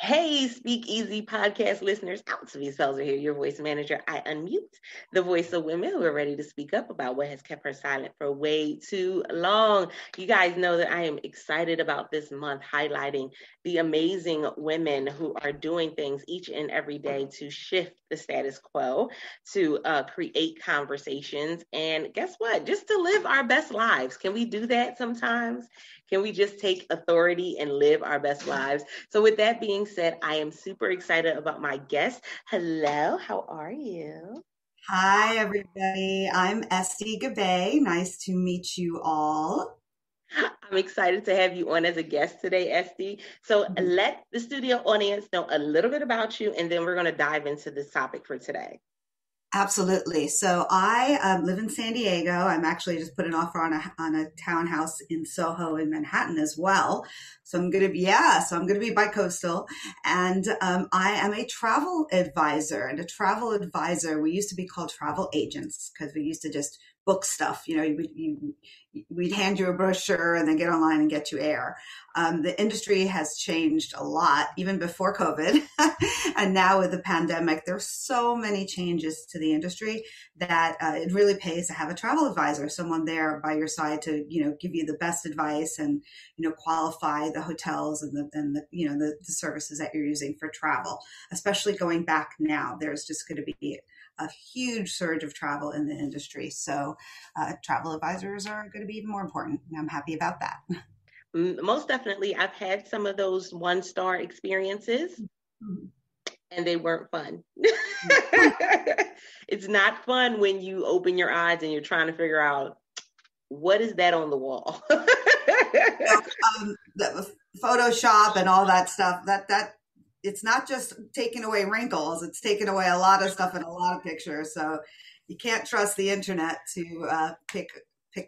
Hey, SpeakEasy Podcast listeners. Altovise here, your voice manager. I unmute the voice of women who are ready to speak up about what has kept her silent for way too long. You guys know that I am excited about this month highlighting the amazing women who are doing things each and every day to shift the status quo, to create conversations, and guess what? Just to live our best lives. Can we do that sometimes? Can we just take authority and live our best lives? So with that being said, I am super excited about my guest. Hello, how are you? Hi, everybody. I'm Estee Gubbay. Nice to meet you all. I'm excited to have you on as a guest today, Estee. So let the studio audience know a little bit about you, and then we're going to dive into this topic for today. Absolutely. So I live in San Diego. I'm actually just put an offer on a townhouse in Soho in Manhattan as well. So I'm going to be bicoastal, and I am a travel advisor. And a travel advisor, we used to be called travel agents because we used to just book stuff. We'd hand you a brochure and then get online and get you air. The industry has changed a lot, even before COVID. And now with the pandemic, there's so many changes to the industry that it really pays to have a travel advisor, someone there by your side to, give you the best advice and, qualify the hotels and the services that you're using for travel, especially going back now. There's just going to be a huge surge of travel in the industry. So travel advisors are going to be even more important. And I'm happy about that. Most definitely. I've had some of those one-star experiences. Mm-hmm. And they weren't fun. It's not fun when you open your eyes and you're trying to figure out what is that on the wall. Photoshop and all that stuff. That it's not just taking away wrinkles; it's taking away a lot of stuff and a lot of pictures. So you can't trust the internet to pick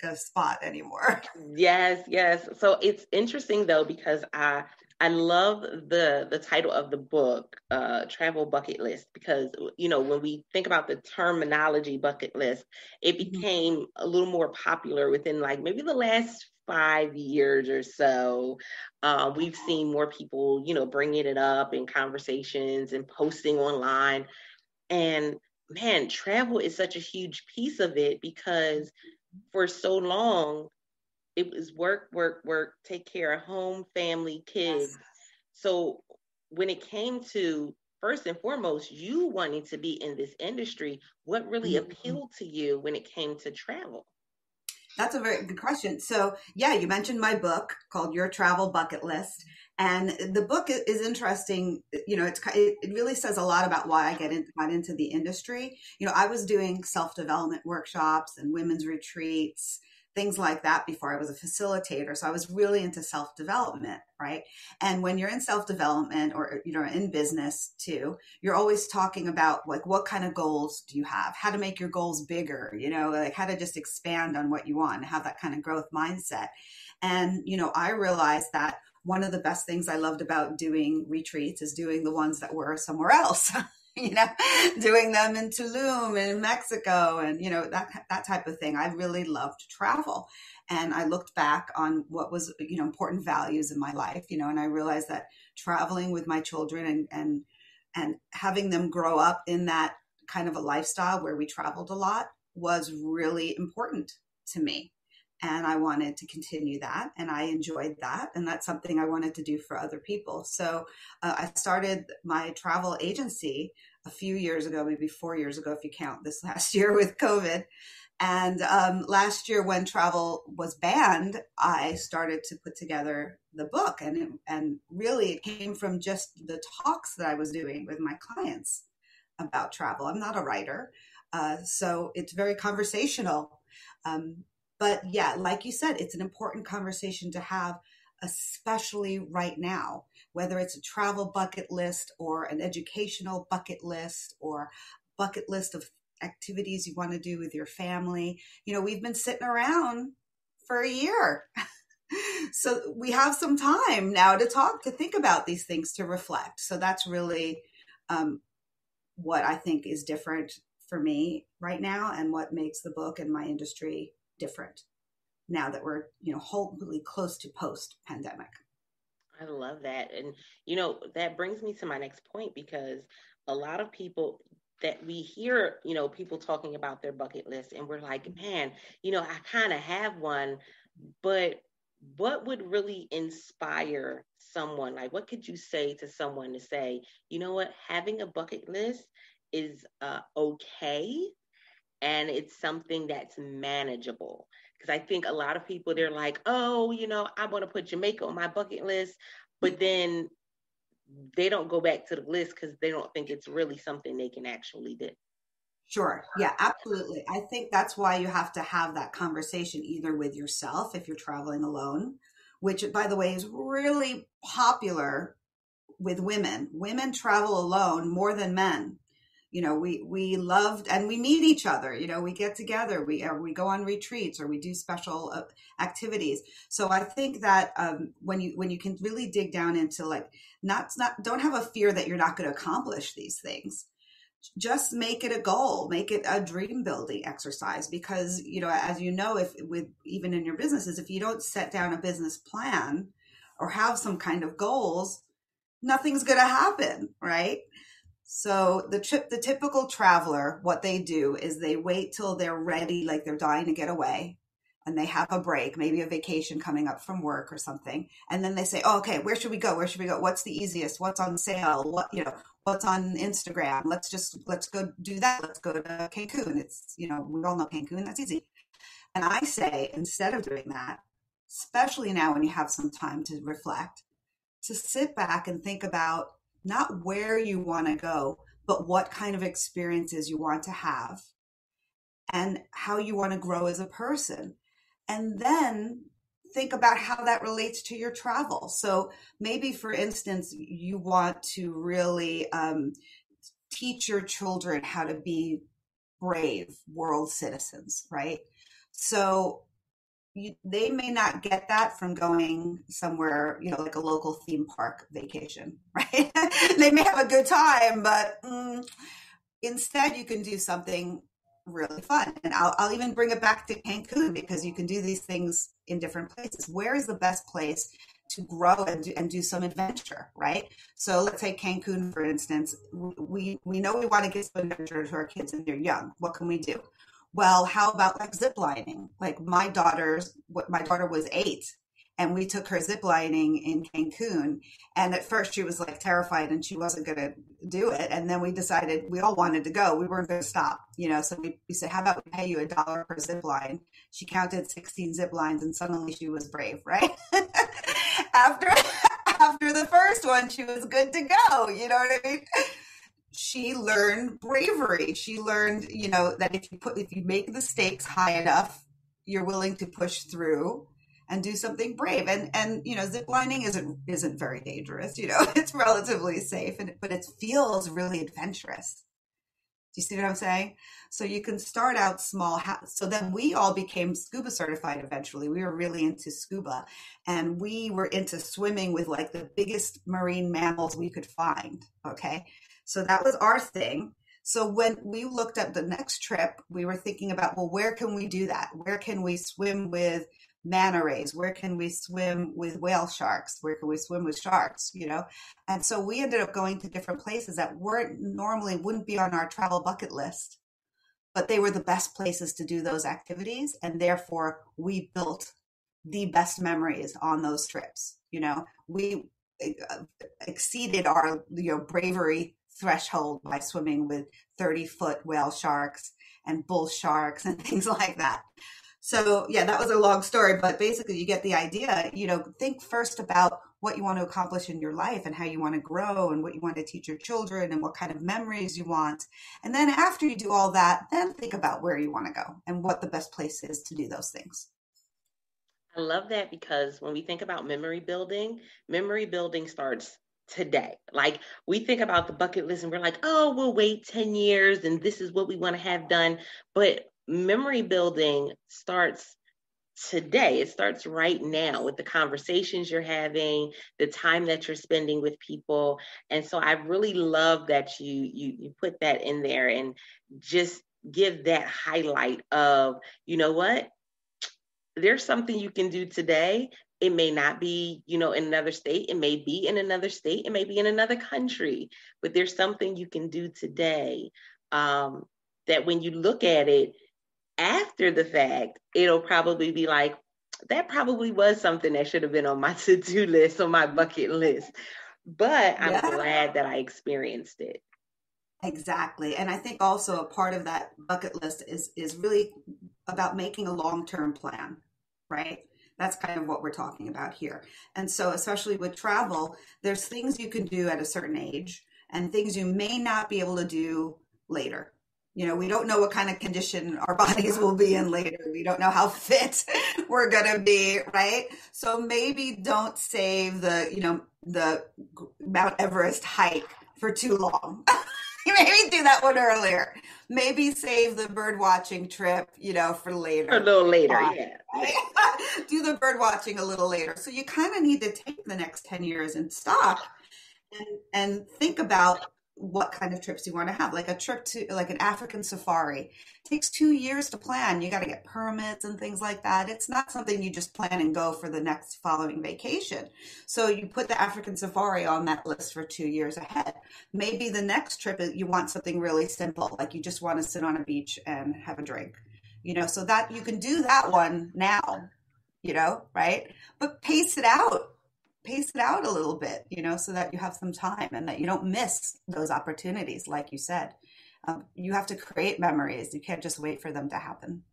a spot anymore. Yes. So it's interesting though because I love the title of the book, Travel Bucket List, because, when we think about the terminology bucket list, it became a little more popular within like maybe the last 5 years or so. We've seen more people, bringing it up in conversations and posting online. And man, travel is such a huge piece of it because for so long, it was work, take care of home, family, kids. Yes. So when it came to, first and foremost, you wanting to be in this industry, what really appealed to you when it came to travel? That's a very good question. So yeah, you mentioned my book called Your Travel Bucket List. And the book is interesting. It really says a lot about why I got into the industry. I was doing self-development workshops and women's retreats, things like that before I was a facilitator. So I was really into self-development, right? And when you're in self-development or, in business too, you're always talking about like, what kind of goals do you have? How to make your goals bigger, like how to just expand on what you want and have that kind of growth mindset. And, I realized that one of the best things I loved about doing retreats is doing the ones that were somewhere else. Doing them in Tulum and in Mexico and, that type of thing. I really loved travel. And I looked back on what was, important values in my life, and I realized that traveling with my children and having them grow up in that kind of a lifestyle where we traveled a lot was really important to me. And I wanted to continue that. And I enjoyed that. And that's something I wanted to do for other people. So I started my travel agency a few years ago, maybe 4 years ago, if you count this last year with COVID. And last year when travel was banned, I started to put together the book. And really it came from just the talks that I was doing with my clients about travel. I'm not a writer. So it's very conversational. But yeah, like you said, it's an important conversation to have, especially right now, whether it's a travel bucket list or an educational bucket list or bucket list of activities you want to do with your family. We've been sitting around for a year. So we have some time now to think about these things, to reflect. So that's really what I think is different for me right now and what makes the book and my industry different now that we're, hopefully close to post-pandemic. I love that. And, that brings me to my next point because a lot of people that we hear, people talking about their bucket list and we're like, man, I kind of have one, but what would really inspire someone? Like, what could you say to someone to say, you know what, having a bucket list is okay, and it's something that's manageable? Because I think a lot of people, they're like, oh, I want to put Jamaica on my bucket list, but then they don't go back to the list because they don't think it's really something they can actually do. Sure. Yeah, absolutely. I think that's why you have to have that conversation either with yourself if you're traveling alone, which, by the way, is really popular with women. Women travel alone more than men. We loved, and we meet each other. We get together. We go on retreats or we do special activities. So I think that when you can really dig down into like don't have a fear that you're not going to accomplish these things. Just make it a goal, make it a dream building exercise, because as if with even in your businesses, if you don't set down a business plan or have some kind of goals, nothing's going to happen, right? So the typical traveler, what they do is they wait till they're ready, like they're dying to get away, and they have a break, maybe a vacation coming up from work or something. And then they say, oh, okay, where should we go? Where should we go? What's the easiest? What's on sale? What's on Instagram? Let's go do that. Let's go to Cancun. It's, we all know Cancun. That's easy. And I say, instead of doing that, especially now when you have some time to reflect, to sit back and think about not where you want to go, but what kind of experiences you want to have and how you want to grow as a person. And then think about how that relates to your travel. So maybe, for instance, you want to really teach your children how to be brave world citizens, right? So they may not get that from going somewhere, like a local theme park vacation, right? They may have a good time, but instead you can do something really fun. And I'll even bring it back to Cancun, because you can do these things in different places. Where is the best place to grow and do some adventure, right? So let's take Cancun, for instance. We know we want to give some adventure to our kids and they're young. What can we do? Well, how about like zip lining? Like my daughter was 8 and we took her zip lining in Cancun. And at first she was like terrified and she wasn't going to do it. And then we decided we all wanted to go. We weren't going to stop, so we said, how about we pay you $1 per zip line? She counted 16 zip lines and suddenly she was brave, right? After the first one, she was good to go. You know what I mean? She learned bravery. She learned, that if you make the stakes high enough, you're willing to push through and do something brave. And zip lining isn't very dangerous. It's relatively safe, but it feels really adventurous. Do you see what I'm saying? So you can start out small. So then we all became scuba certified eventually. We were really into scuba, and we were into swimming with like the biggest marine mammals we could find. Okay. So that was our thing. So when we looked at the next trip, we were thinking about, well, where can we do that? Where can we swim with manta rays? Where can we swim with whale sharks? Where can we swim with sharks? And so we ended up going to different places that wouldn't be on our travel bucket list, but they were the best places to do those activities. And therefore we built the best memories on those trips. We exceeded our, bravery threshold by swimming with 30-foot whale sharks and bull sharks and things like that. So yeah, that was a long story, but basically you get the idea. Think first about what you want to accomplish in your life and how you want to grow and what you want to teach your children and what kind of memories you want. And then after you do all that, then think about where you want to go and what the best place is to do those things. I love that, because when we think about memory building starts today. Like, we think about the bucket list and we're like, oh, we'll wait 10 years and this is what we want to have done. But memory building starts today. It starts right now with the conversations you're having, the time that you're spending with people. And so I really love that you put that in there and just give that highlight of, you know what? there's something you can do today. It may not be, in another state. It may be in another state. It may be in another country, but there's something you can do today that when you look at it after the fact, it'll probably be like, that probably was something that should have been on my to-do list, on my bucket list. But I'm glad that I experienced it. Exactly. And I think also a part of that bucket list is really about making a long-term plan, right? That's kind of what we're talking about here. And so especially with travel, there's things you can do at a certain age and things you may not be able to do later. We don't know what kind of condition our bodies will be in later. We don't know how fit we're going to be, right? So maybe don't save the Mount Everest hike for too long. Maybe do that one earlier. Maybe save the bird watching trip, for later. A little later, yeah. Right? Do the bird watching a little later. So you kind of need to take the next 10 years and stop and think about what kind of trips you want to have. Like a trip to like an African safari takes 2 years to plan. You got to get permits and things like that. It's not something you just plan and go for the next following vacation. So you put the African safari on that list for 2 years ahead. Maybe the next trip you want something really simple, like you just want to sit on a beach and have a drink, so that you can do that one now, right? But pace it out a little bit, so that you have some time and that you don't miss those opportunities. Like you said, you have to create memories. You can't just wait for them to happen.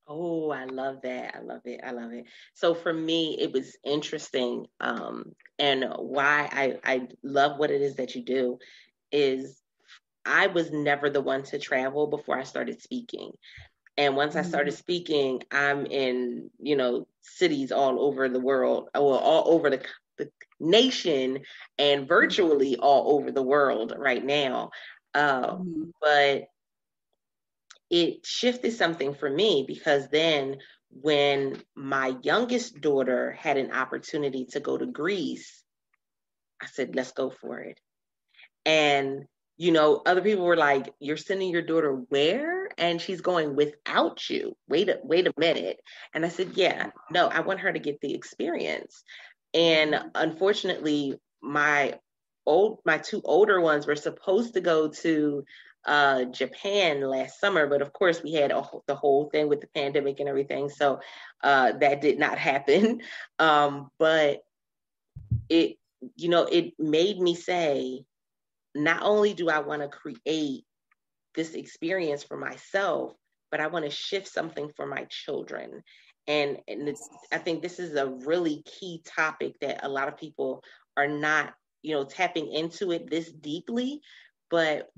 Oh, I love that. I love it. I love it. So for me, it was interesting. And why I love what it is that you do is I was never the one to travel before I started speaking. And once I started speaking, I'm in, cities all over the world, all over the nation and virtually all over the world right now. But it shifted something for me because then when my youngest daughter had an opportunity to go to Greece, I said, let's go for it. And other people were like, you're sending your daughter where? And she's going without you. Wait a minute. And I said, yeah, no, I want her to get the experience. And unfortunately, my two older ones were supposed to go to Japan last summer, but of course we had the whole thing with the pandemic and everything. So that did not happen. But it made me say, not only do I want to create this experience for myself, but I want to shift something for my children. And I think this is a really key topic that a lot of people are not, tapping into it this deeply, but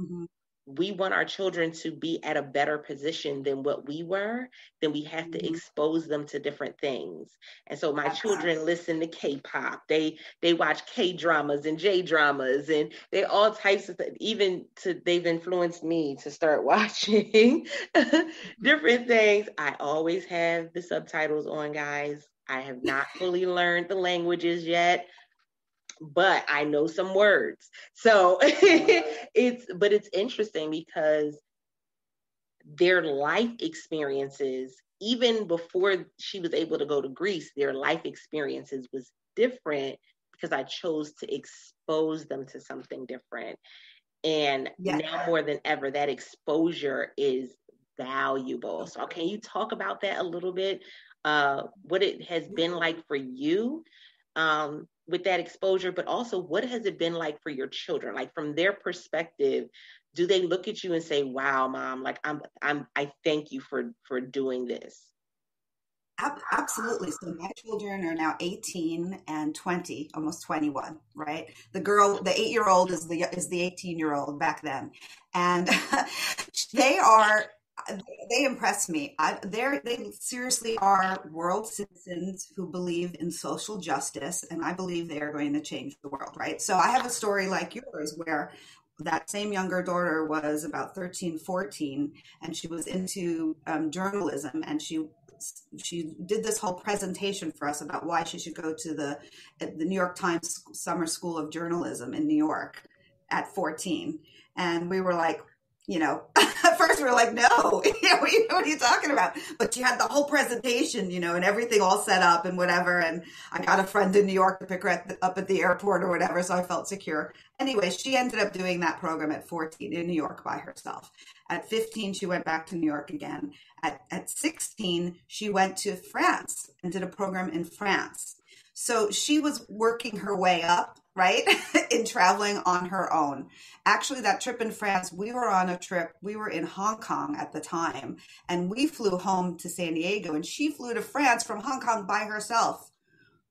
we want our children to be at a better position than what we were, then we have to expose them to different things. And so my children listen to K-pop, they watch K-dramas and J-dramas, and they all types of they've influenced me to start watching different things. I always have the subtitles on, guys. I have not fully learned the languages yet, but I know some words. So it's interesting because their life experiences, even before she was able to go to Greece, their life experiences was different because I chose to expose them to something different. And now more than ever, that exposure is valuable. So can you talk about that a little bit? What it has been like for you with that exposure, but also what has it been like for your children? Like from their perspective, do they look at you and say, wow, mom, like I thank you for doing this? Absolutely. So my children are now 18 and 20, almost 21, right? The 8-year-old is the 18-year-old back then. And they impress me. They seriously are world citizens who believe in social justice, and I believe they are going to change the world, right? So I have a story like yours where that same younger daughter was about 13, 14, and she was into journalism, and she did this whole presentation for us about why she should go to the New York Times Summer School of Journalism in New York at 14. And we were like, At first we were like, no, what are you talking about? But she had the whole presentation, and everything all set up and whatever. And I got a friend in New York to pick her up at the airport or whatever. So I felt secure. Anyway, she ended up doing that program at 14 in New York by herself. At 15, she went back to New York again. At 16, she went to France and did a program in France. So she was working her way up, right, in traveling on her own. Actually, that trip in France, we were on a trip. We were in Hong Kong at the time, and we flew home to San Diego, and she flew to France from Hong Kong by herself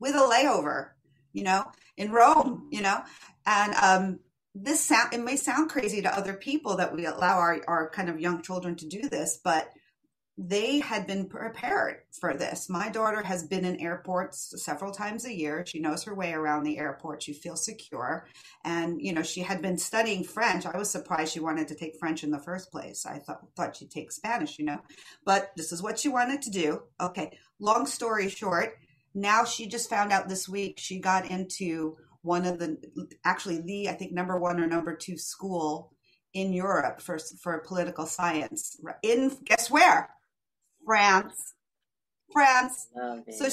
with a layover, in Rome, And it may sound crazy to other people that we allow our kind of young children to do this, but they had been prepared for this. My daughter has been in airports several times a year. She knows her way around the airport. She feels secure. And, she had been studying French. I was surprised she wanted to take French in the first place. I thought she'd take Spanish, but this is what she wanted to do. Okay. Long story short, now she just found out this week she got into one of I think number 1 or number 2 school in Europe for political science guess where? France. So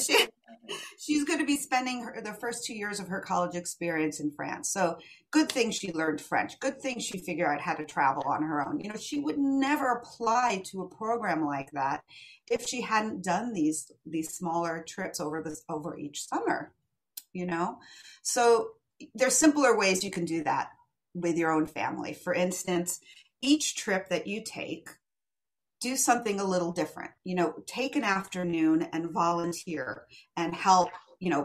she's going to be spending the first 2 years of her college experience in France. So good thing she learned French. Good thing she figured out how to travel on her own. She would never apply to a program like that if she hadn't done these smaller trips over each summer. So there's simpler ways you can do that with your own family. For instance, each trip that you take, do something a little different. Take an afternoon and volunteer and help,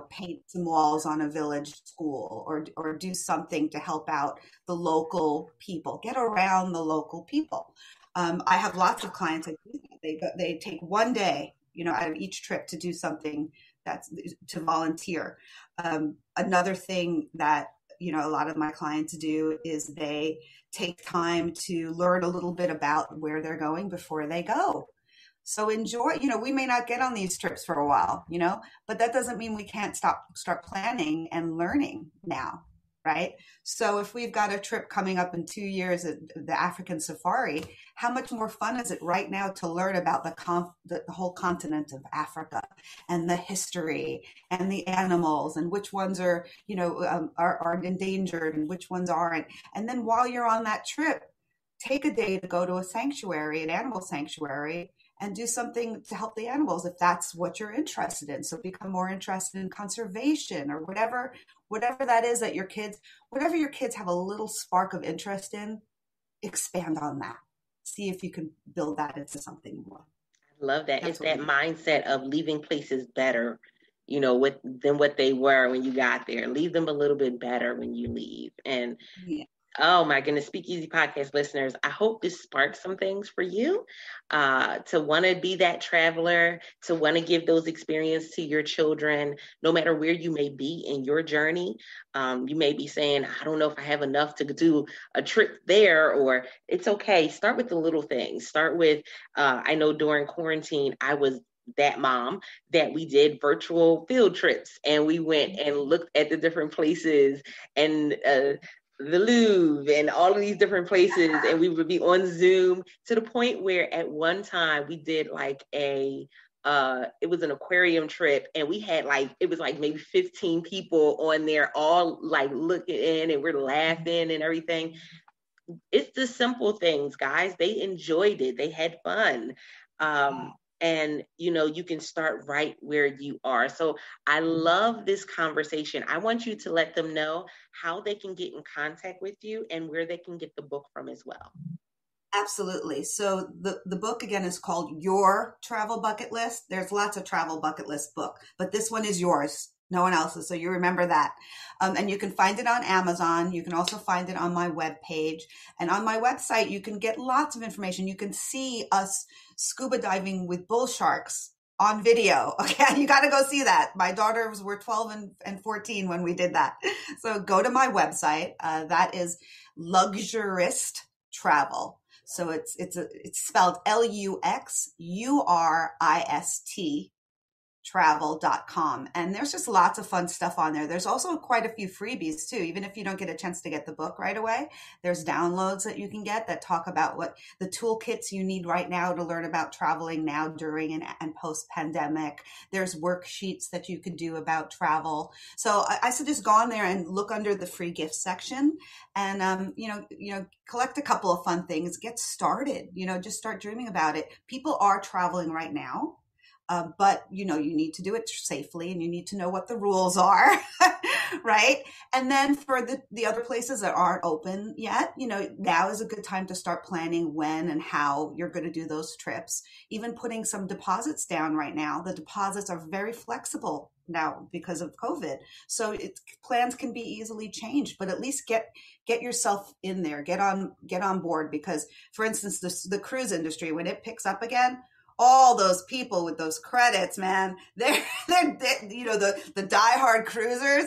paint some walls on a village school or do something to help out the local people. Get around the local people. I have lots of clients that do that. They take one day, out of each trip to do something to volunteer. Another thing that a lot of my clients do is they take time to learn a little bit about where they're going before they go. So enjoy, we may not get on these trips for a while, but that doesn't mean we can't start planning and learning now, right? So if we've got a trip coming up in 2 years at the African safari, how much more fun is it right now to learn about the whole continent of Africa and the history and the animals and which ones are endangered and which ones aren't. And then while you're on that trip, take a day to go to an animal sanctuary, and do something to help the animals if that's what you're interested in. So become more interested in conservation or whatever that is that your kids have a little spark of interest in, expand on that. See if you can build that into something more. I love that. It's that mindset of leaving places better, than what they were when you got there. Leave them a little bit better when you leave. And oh my goodness, SpeakEasy Podcast listeners, I hope this sparks some things for you to want to be that traveler, to want to give those experiences to your children, no matter where you may be in your journey. You may be saying, I don't know if I have enough to do a trip there, or it's okay. Start with the little things. Start with, I know during quarantine, I was that mom that we did virtual field trips, and we went and looked at the different places and the Louvre and all of these different places, and we would be on Zoom to the point where at one time we did like it was an aquarium trip, and we had it was maybe 15 people on there all looking in, and we're laughing and everything. It's the simple things, guys. They enjoyed it. They had fun. And, you can start right where you are. So I love this conversation. I want you to let them know how they can get in contact with you and where they can get the book from as well. Absolutely. So the book, again, is called Your Travel Bucket List. There's lots of travel bucket list book, but this one is yours. No one else's. So you remember that. And you can find it on Amazon. You can also find it on my webpage. And on my website, you can get lots of information. You can see us scuba diving with bull sharks on video. Okay, you got to go see that. My daughters were 12 and 14 when we did that. So go to my website. That is Luxurist Travel. So it's spelled Luxurist luxuristtravel.com. And there's just lots of fun stuff on there. There's also quite a few freebies too. Even if you don't get a chance to get the book right away, there's downloads that you can get that talk about what the toolkits you need right now to learn about traveling now, during, and post pandemic. There's worksheets that you can do about travel. So I suggest go on there and look under the free gifts section, and collect a couple of fun things. Get started. Just start dreaming about it. People are traveling right now. But you need to do it safely, and you need to know what the rules are, right? And then for the other places that aren't open yet, now is a good time to start planning when and how you're going to do those trips. Even putting some deposits down right now. The deposits are very flexible now because of COVID. So plans can be easily changed, but at least get yourself in there, get on board. Because, for instance, the cruise industry, when it picks up again, all those people with those credits, man, they're the diehard cruisers,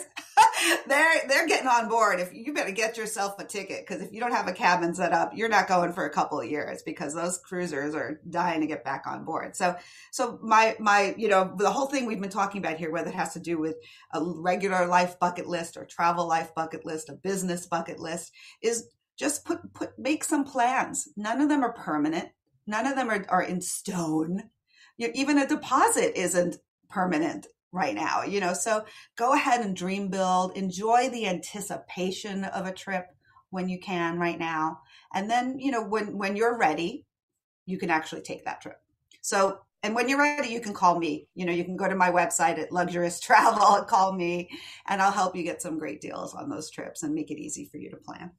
they're getting on board. If you better get yourself a ticket, because if you don't have a cabin set up, you're not going for a couple of years, because those cruisers are dying to get back on board. So my the whole thing we've been talking about here, whether it has to do with a regular life bucket list or travel life bucket list, a business bucket list, is just make some plans. None of them are permanent. None of them are in stone. Even a deposit isn't permanent right now, so go ahead and dream build, enjoy the anticipation of a trip when you can right now. And then, when you're ready, you can actually take that trip. So, and when you're ready, you can call me. You can go to my website at Luxurist Travel and call me, and I'll help you get some great deals on those trips and make it easy for you to plan.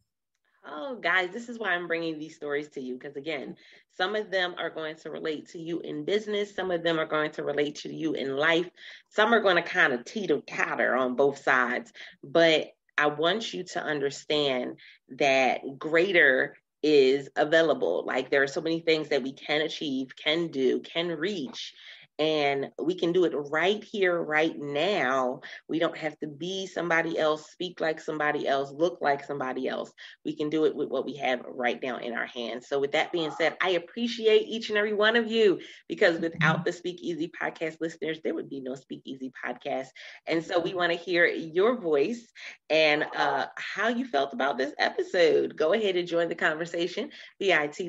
Oh, guys, this is why I'm bringing these stories to you. Because again, some of them are going to relate to you in business. Some of them are going to relate to you in life. Some are going to kind of teeter-totter on both sides. But I want you to understand that greater is available. Like, there are so many things that we can achieve, can do, can reach. And we can do it right here, right now. We don't have to be somebody else, speak like somebody else, look like somebody else. We can do it with what we have right now in our hands. So with that being said, I appreciate each and every one of you, because without the SpeakEasy Podcast listeners, there would be no SpeakEasy Podcast. And so we want to hear your voice and how you felt about this episode. Go ahead and join the conversation, bit.ly/World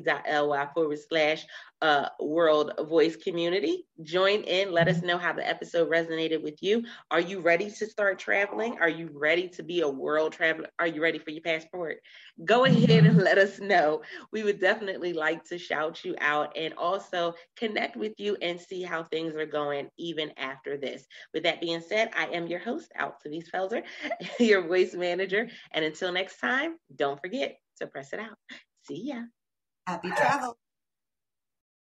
Voice Community. Join in. Let us know how the episode resonated with you. Are you ready to start traveling? Are you ready to be a world traveler? Are you ready for your passport? Go ahead and let us know. We would definitely like to shout you out and also connect with you and see how things are going even after this. With that being said, I am your host, Altovise, your voice manager. And until next time, don't forget to press it out. See ya. Happy travel.